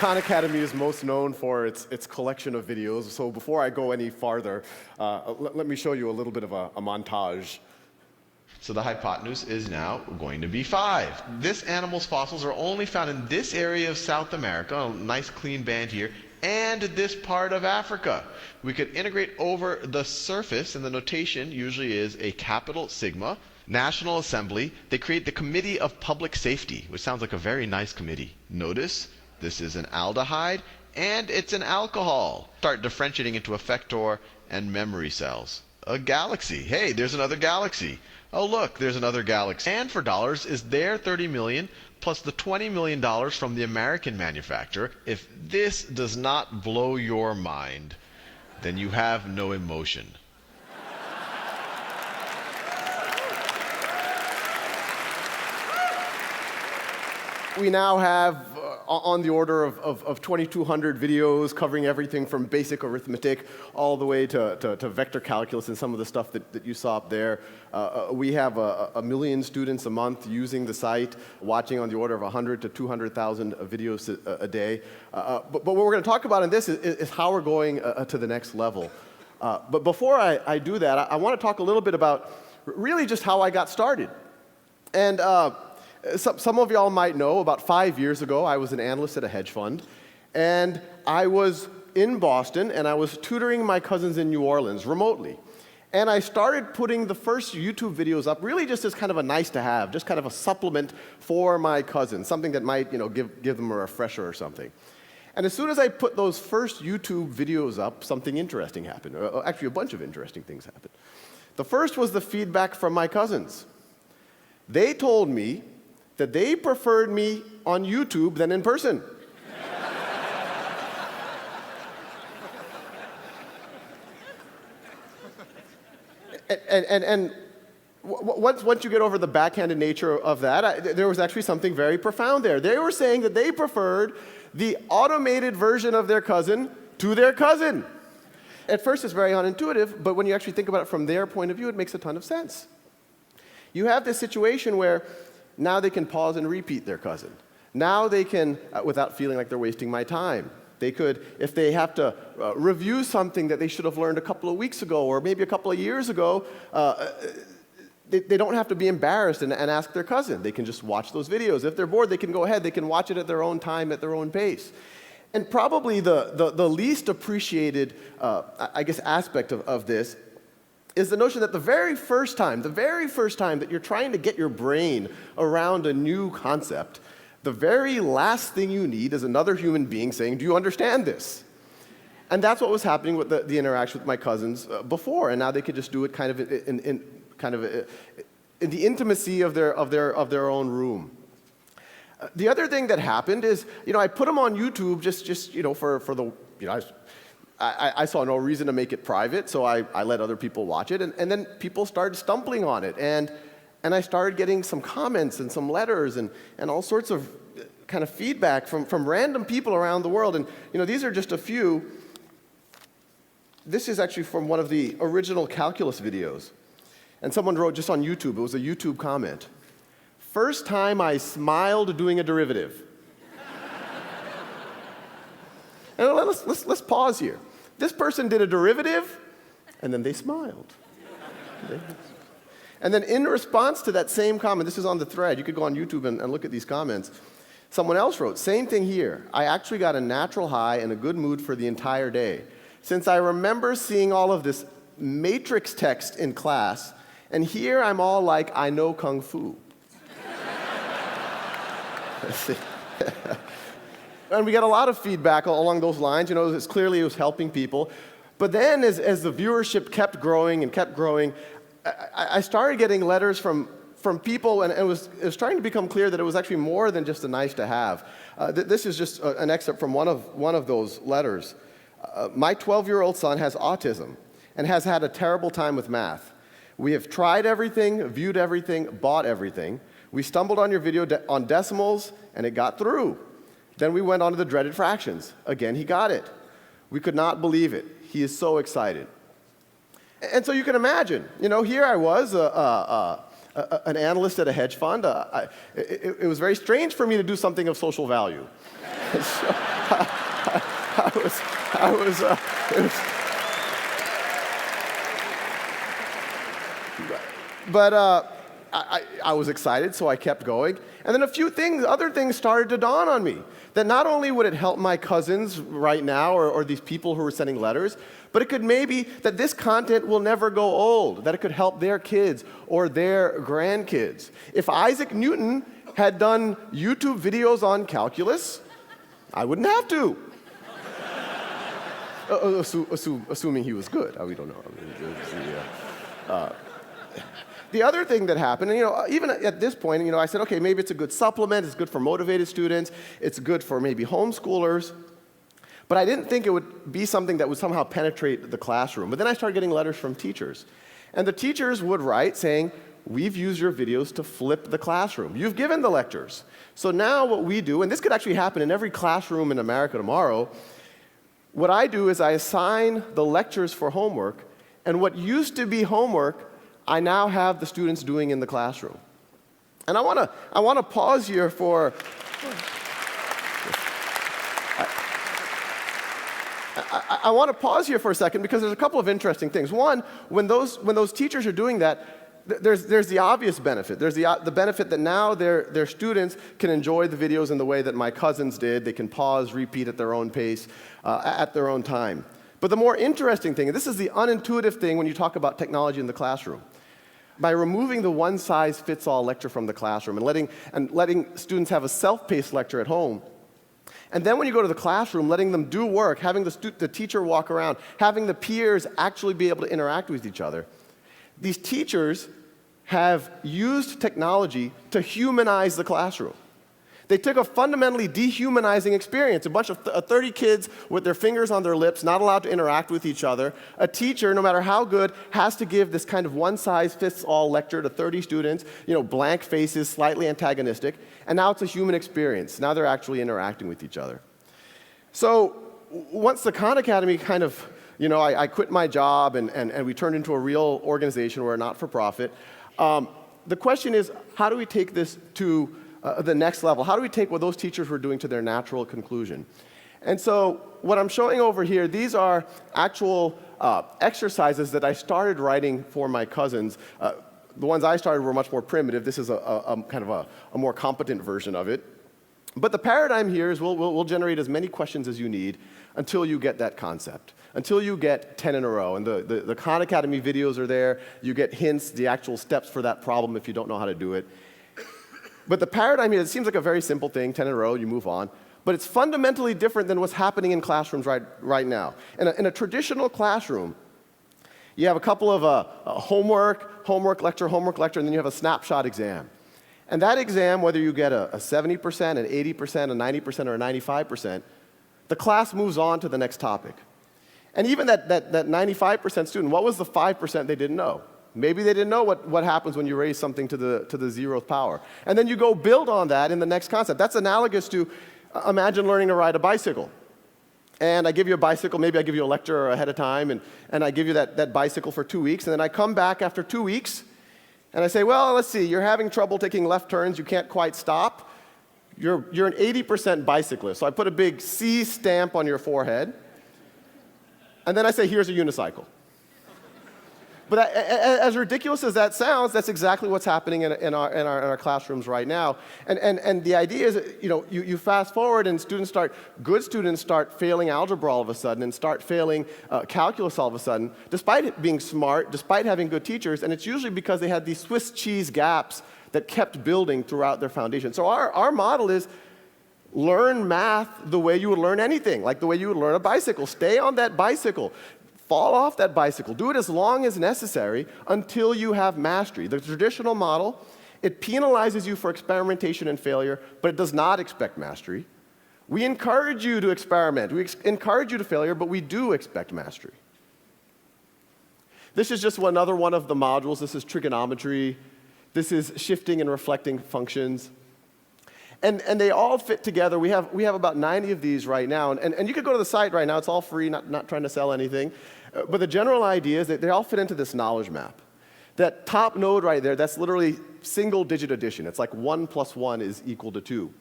Khan Academy is most known for its collection of videos. So before I go any farther, let me show you a little bit of a montage. So the hypotenuse is now going to be 5. This animal's fossils are only found in this area of South America, a nice clean band here, and this part of Africa. We could integrate over the surface, and the notation usually is a capital sigma. National Assembly, they create the Committee of Public Safety, which sounds like a very nice committee. Notice this is an aldehyde, and it's an alcohol. Start differentiating into effector and memory cells. A galaxy. Hey, there's another galaxy. Oh, look, there's another galaxy. And for dollars is their $30 million plus the $20 million from the American manufacturer. If this does not blow your mind, then you have no emotion. We now have on the order of 2,200 videos covering everything from basic arithmetic all the way to vector calculus and some of the stuff that you saw up there. We have a million students a month using the site, watching on the order of 100 to 200,000 videos a day. But what we're going to talk about in this is how we're going to the next level. But before I do that, I want to talk a little bit about really just how I got started. And some of y'all might know, about 5 years ago, I was an analyst at a hedge fund, and I was in Boston, and I was tutoring my cousins in New Orleans remotely. And I started putting the first YouTube videos up really just as kind of a nice to have, just kind of a supplement for my cousins, something that might, give them a refresher or something. And as soon as I put those first YouTube videos up, something interesting happened. Actually, a bunch of interesting things happened. The first was the feedback from my cousins. They told me that they preferred me on YouTube than in person. and once you get over the backhanded nature of that, there was actually something very profound there. They were saying that they preferred the automated version of their cousin to their cousin. At first, it's very unintuitive, but when you actually think about it from their point of view, it makes a ton of sense. You have this situation where now they can pause and repeat their cousin. Now they can, without feeling like they're wasting my time. They could, if they have to review something that they should have learned a couple of weeks ago or maybe a couple of years ago, they don't have to be embarrassed and ask their cousin. They can just watch those videos. If they're bored, they can go ahead. They can watch it at their own time, at their own pace. And probably the least appreciated, aspect of this is the notion that the very first time that you're trying to get your brain around a new concept, the very last thing you need is another human being saying, "Do you understand this?" And that's what was happening with the interaction with my cousins before, and now they could just do it kind of in the intimacy of their own room. The other thing that happened is, I put them on YouTube just for the, I saw no reason to make it private, so I let other people watch it, and then people started stumbling on it, and I started getting some comments and some letters and all sorts of kind of feedback from random people around the world, and these are just a few. This is actually from one of the original calculus videos, and someone wrote just on YouTube, it was a YouTube comment, "First time I smiled doing a derivative." And let's pause here. This person did a derivative, and then they smiled. And then in response to that same comment, this is on the thread, you could go on YouTube and look at these comments, someone else wrote, "Same thing here. I actually got a natural high and a good mood for the entire day. Since I remember seeing all of this matrix text in class, and here I'm all like, I know Kung Fu." And we got a lot of feedback along those lines. It's clearly it was helping people. But then as the viewership kept growing, I started getting letters from people, and it was starting to become clear that it was actually more than just a nice to have. This is just an excerpt from one of those letters. "My 12-year-old son has autism and has had a terrible time with math. We have tried everything, viewed everything, bought everything. We stumbled on your video on decimals, and it got through. Then we went on to the dreaded fractions. Again, he got it. We could not believe it. He is so excited." And so you can imagine, here I was, an analyst at a hedge fund. It was very strange for me to do something of social value. I was, it was but I was excited, so I kept going. And then other things started to dawn on me. That not only would it help my cousins right now, or these people who were sending letters, but it could maybe, that this content will never go old, that it could help their kids or their grandkids. If Isaac Newton had done YouTube videos on calculus, I wouldn't have to. Assuming he was good. We don't know. The other thing that happened, and even at this point, I said, okay, maybe it's a good supplement, it's good for motivated students, it's good for maybe homeschoolers, but I didn't think it would be something that would somehow penetrate the classroom. But then I started getting letters from teachers. And the teachers would write saying, we've used your videos to flip the classroom. You've given the lectures. So now what we do, and this could actually happen in every classroom in America tomorrow, what I do is I assign the lectures for homework, and what used to be homework, I now have the students doing in the classroom. And I want to pause here for I want to pause here for a second because there's a couple of interesting things. One, when those teachers are doing that, there's the obvious benefit. There's the benefit that now their students can enjoy the videos in the way that my cousins did. They can pause, repeat at their own pace, at their own time. But the more interesting thing, and this is the unintuitive thing when you talk about technology in the classroom, by removing the one-size-fits-all lecture from the classroom and letting students have a self-paced lecture at home, and then when you go to the classroom, letting them do work, having the teacher walk around, having the peers actually be able to interact with each other, these teachers have used technology to humanize the classroom. They took a fundamentally dehumanizing experience, a bunch of 30 kids with their fingers on their lips, not allowed to interact with each other. A teacher, no matter how good, has to give this kind of one-size-fits-all lecture to 30 students, blank faces, slightly antagonistic, and now it's a human experience. Now they're actually interacting with each other. So once the Khan Academy kind of, I quit my job and we turned into a real organization, we're a not-for-profit, the question is, how do we take this to the next level? How do we take what those teachers were doing to their natural conclusion? And so what I'm showing over here, these are actual exercises that I started writing for my cousins. The ones I started were much more primitive. This is a kind of a more competent version of it. But the paradigm here is we'll generate as many questions as you need until you get that concept, until you get 10 in a row. And the Khan Academy videos are there. You get hints, the actual steps for that problem if you don't know how to do it. But the paradigm here, it seems like a very simple thing, 10 in a row, you move on. But it's fundamentally different than what's happening in classrooms right now. In a traditional classroom, you have a couple of homework lecture, and then you have a snapshot exam. And that exam, whether you get a 70%, an 80%, a 90%, or a 95%, the class moves on to the next topic. And even that 95% student, what was the 5% they didn't know? Maybe they didn't know what happens when you raise something to the 0th power. And then you go build on that in the next concept. That's analogous to, imagine learning to ride a bicycle. And I give you a bicycle, maybe I give you a lecture ahead of time, and I give you that bicycle for 2 weeks, and then I come back after 2 weeks, and I say, well, let's see, you're having trouble taking left turns, you can't quite stop. You're an 80% bicyclist. So I put a big C stamp on your forehead, and then I say, here's a unicycle. But as ridiculous as that sounds, that's exactly what's happening in our classrooms right now. And the idea is, you fast forward and good students start failing algebra all of a sudden and start failing calculus all of a sudden, despite being smart, despite having good teachers, and it's usually because they had these Swiss cheese gaps that kept building throughout their foundation. So our model is learn math the way you would learn anything, like the way you would learn a bicycle. Stay on that bicycle. Fall off that bicycle. Do it as long as necessary until you have mastery. The traditional model, it penalizes you for experimentation and failure, but it does not expect mastery. We encourage you to experiment. We encourage you to failure, but we do expect mastery. This is just another one of the modules. This is trigonometry. This is shifting and reflecting functions. And they all fit together. We have about 90 of these right now. And you could go to the site right now. It's all free, not trying to sell anything. But the general idea is that they all fit into this knowledge map. That top node right there, that's literally single-digit addition. It's like 1 + 1 is equal to 2.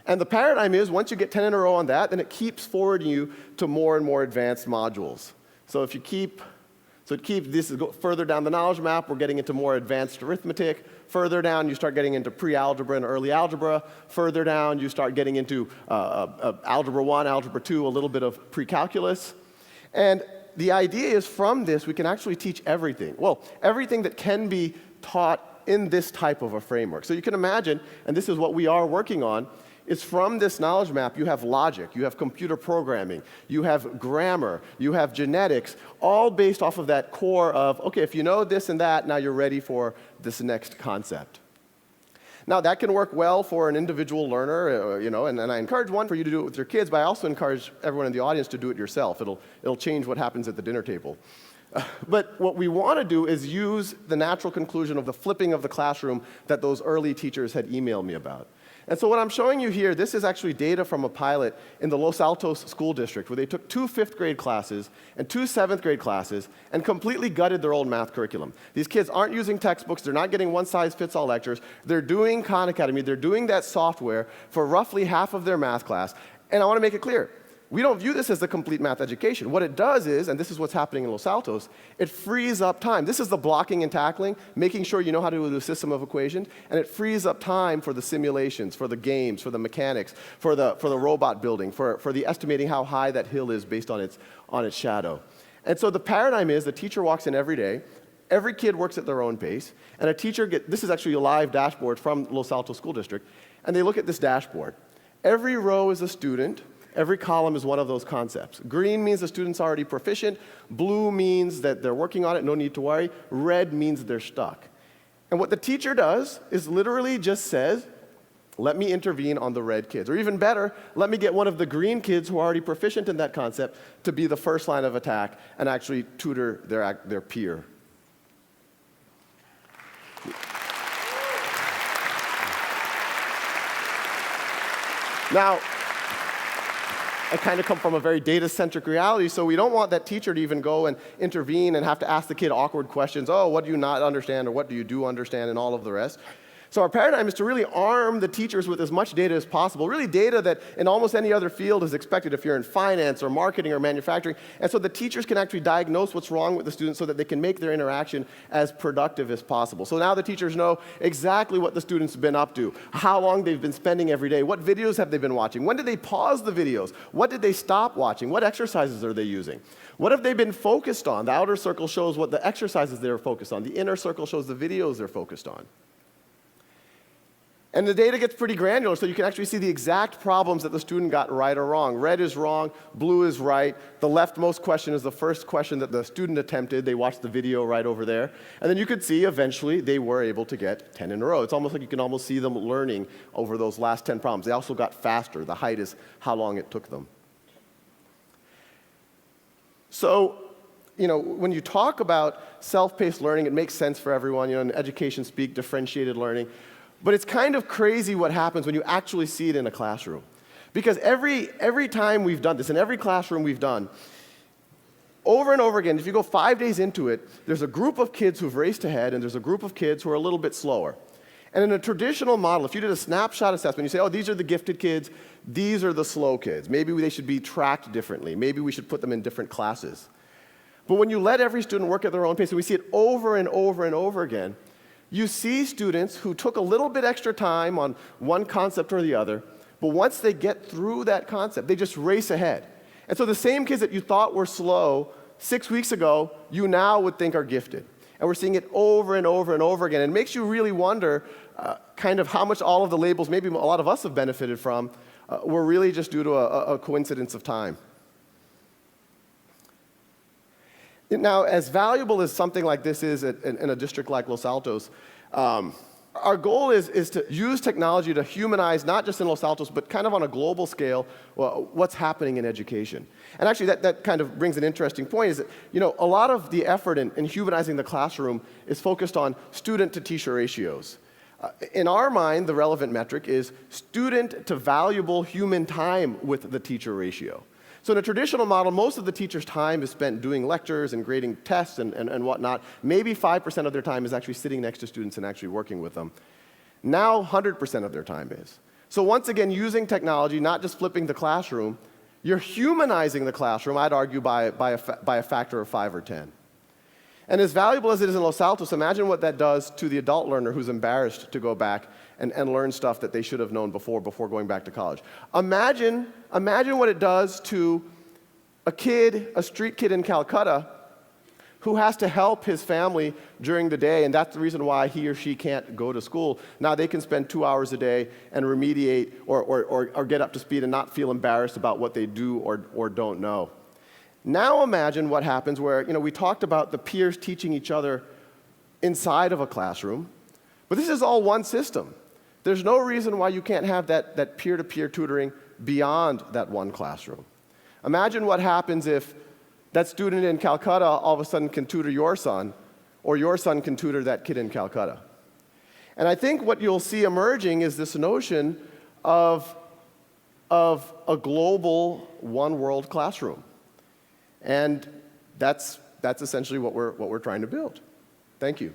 And the paradigm is, once you get 10 in a row on that, then it keeps forwarding you to more and more advanced modules. So if you keep, this is further down the knowledge map, we're getting into more advanced arithmetic. Further down, you start getting into pre-algebra and early algebra. Further down, you start getting into algebra 1, algebra 2, a little bit of pre-calculus. And the idea is from this, we can actually teach everything. Well, everything that can be taught in this type of a framework. So you can imagine, and this is what we are working on, is from this knowledge map, you have logic, you have computer programming, you have grammar, you have genetics, all based off of that core of, okay, if you know this and that, now you're ready for this next concept. Now, that can work well for an individual learner, and I encourage one for you to do it with your kids, but I also encourage everyone in the audience to do it yourself. It'll change what happens at the dinner table. But what we want to do is use the natural conclusion of the flipping of the classroom that those early teachers had emailed me about. And so what I'm showing you here, this is actually data from a pilot in the Los Altos School District where they took 2 5th grade classes and 2 7th grade classes and completely gutted their old math curriculum. These kids aren't using textbooks, they're not getting one-size-fits-all lectures, they're doing Khan Academy, they're doing that software for roughly half of their math class. And I want to make it clear, we don't view this as a complete math education. What it does is, and this is what's happening in Los Altos, it frees up time. This is the blocking and tackling, making sure you know how to do a system of equations, and it frees up time for the simulations, for the games, for the mechanics, for the robot building, for the estimating how high that hill is based on its shadow. And so the paradigm is the teacher walks in every day, every kid works at their own pace, and a teacher this is actually a live dashboard from Los Altos School District, and they look at this dashboard. Every row is a student. Every column is one of those concepts. Green means the student's already proficient. Blue means that they're working on it, no need to worry. Red means that they're stuck. And what the teacher does is literally just says, let me intervene on the red kids. Or even better, let me get one of the green kids who are already proficient in that concept to be the first line of attack and actually tutor their peer. Now, I kind of come from a very data-centric reality, so we don't want that teacher to even go and intervene and have to ask the kid awkward questions. Oh, what do you not understand, or what do you do understand, and all of the rest. So our paradigm is to really arm the teachers with as much data as possible, really data that in almost any other field is expected if you're in finance or marketing or manufacturing. And so the teachers can actually diagnose what's wrong with the students so that they can make their interaction as productive as possible. So now the teachers know exactly what the students have been up to, how long they've been spending every day, what videos have they been watching, when did they pause the videos, what did they stop watching, what exercises are they using, what have they been focused on. The outer circle shows what the exercises they're focused on. The inner circle shows the videos they're focused on. And the data gets pretty granular, so you can actually see the exact problems that the student got right or wrong. Red is wrong, blue is right. The leftmost question is the first question that the student attempted. They watched the video right over there. And then you could see eventually they were able to get 10 in a row. It's almost like you can almost see them learning over those last 10 problems. They also got faster. The height is how long it took them. So, when you talk about self-paced learning, it makes sense for everyone. In education speak, differentiated learning. But it's kind of crazy what happens when you actually see it in a classroom. Because every time we've done this, in every classroom we've done, over and over again, if you go 5 days into it, there's a group of kids who've raced ahead, and there's a group of kids who are a little bit slower. And in a traditional model, if you did a snapshot assessment, you say, oh, these are the gifted kids, these are the slow kids. Maybe they should be tracked differently. Maybe we should put them in different classes. But when you let every student work at their own pace, and we see it over and over and over again, you see students who took a little bit extra time on one concept or the other, but once they get through that concept, they just race ahead. And so the same kids that you thought were slow 6 weeks ago, you now would think are gifted. And we're seeing it over and over and over again. And it makes you really wonder kind of how much all of the labels, maybe a lot of us have benefited from, were really just due to a coincidence of time. Now, as valuable as something like this is in a district like Los Altos, our goal is to use technology to humanize, not just in Los Altos, but kind of on a global scale, what's happening in education. And actually, that kind of brings an interesting point, is that, a lot of the effort in humanizing the classroom is focused on student-to-teacher ratios. In our mind, the relevant metric is student to valuable human time with the teacher ratio. So in a traditional model, most of the teacher's time is spent doing lectures and grading tests and whatnot. Maybe 5% of their time is actually sitting next to students and actually working with them. Now 100% of their time is. So once again, using technology, not just flipping the classroom, you're humanizing the classroom, I'd argue, by a factor of 5 or 10. And as valuable as it is in Los Altos, imagine what that does to the adult learner who's embarrassed to go back and learn stuff that they should have known before going back to college. Imagine what it does to a street kid in Calcutta who has to help his family during the day, and that's the reason why he or she can't go to school. Now they can spend 2 hours a day and remediate or get up to speed and not feel embarrassed about what they do or don't know. Now imagine what happens where, we talked about the peers teaching each other inside of a classroom, but this is all one system. There's no reason why you can't have that peer-to-peer tutoring beyond that one classroom. Imagine what happens if that student in Calcutta all of a sudden can tutor your son, or your son can tutor that kid in Calcutta. And I think what you'll see emerging is this notion of a global one-world classroom. And that's essentially what we're trying to build. Thank you.